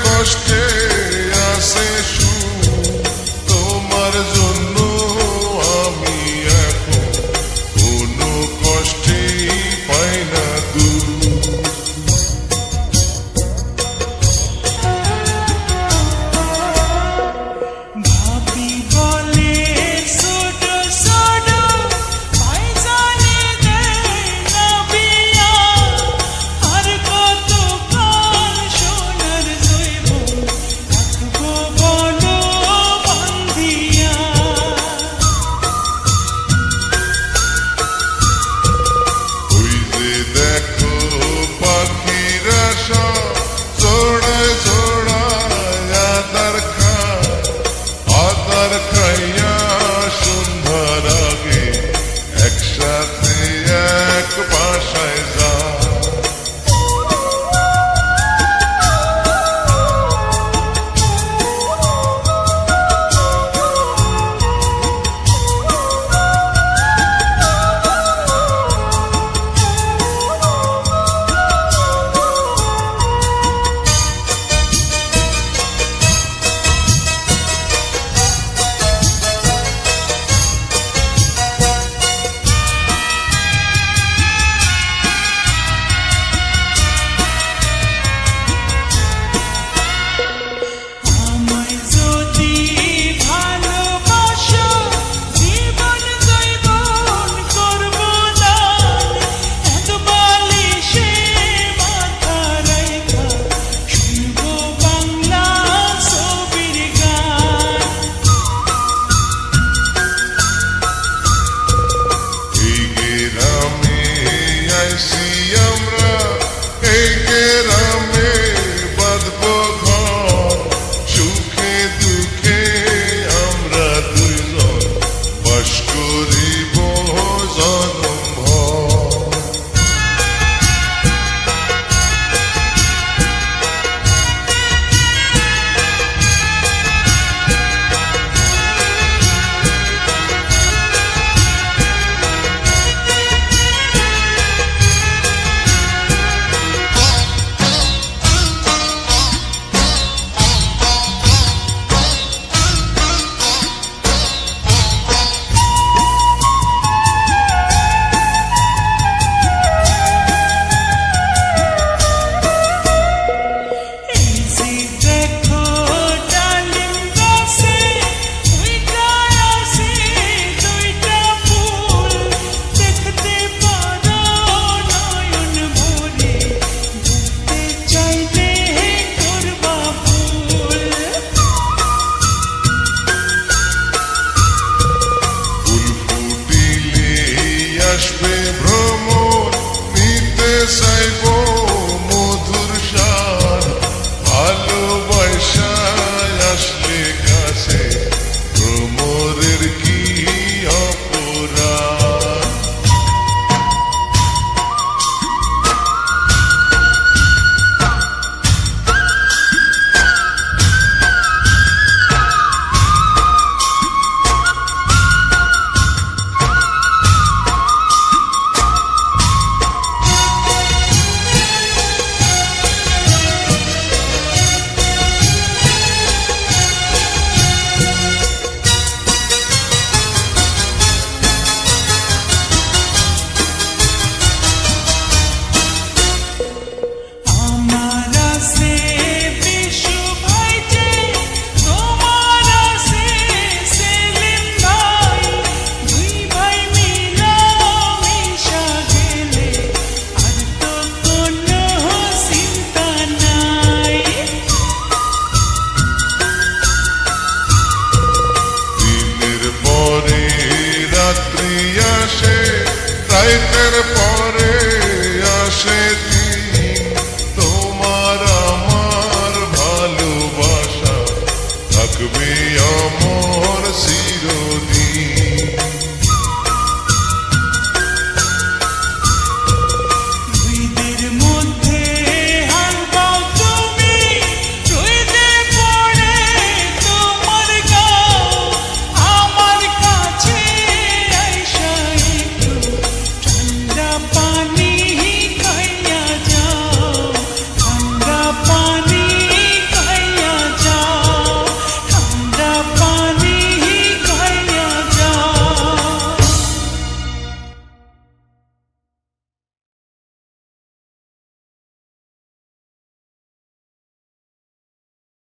কষ্টে আসে তোমার জন্য আমি এখন কোনো কষ্টেই পাই না ভাবি বলে ছোট ছোট পয়সানে দেয় না বিয়া আর কত কাল সোনার জৈব রাখবো বলো বান্ধিয়া ওই যে দেখো পাখিরা সব জোড়ায় জোড়ায় আদার খাইয়া সন্ধ্যার আগে একসাথে এক বাসায় যায় আমায় যদি ভালোবাসো জীবন জৈবন করবো দান এত বালিশে মাথা রাইখা শুনবো বাংলা ছবির গান এই গ্রামে আইসি আমরা এই গ্রামে বাঁধবো ঘর সুখে দুঃখে আমরা দুইজন বাস করিব জনমভর এই যে দেখো ডালিম গাছে দুইটা আছে দুইটা ফুল দেখতে পারো নয়ন ভরে দেখতে চাইলে করবা ভুল ফুল ফুটিলে আসবে ভ্রমর নিতে চাইব মধুর সার ভালোবাসায় আসলে কাছে ভ্রমরের কি অপরাধ আমার আছে বিশু ভাই যে তোমার আছে সেলিম ভাই দুই ভাই মিলা মিশা গেলে আর তো কোনো চিন্তা নাই দিনের পরে রাত্রি আসে রাতের পর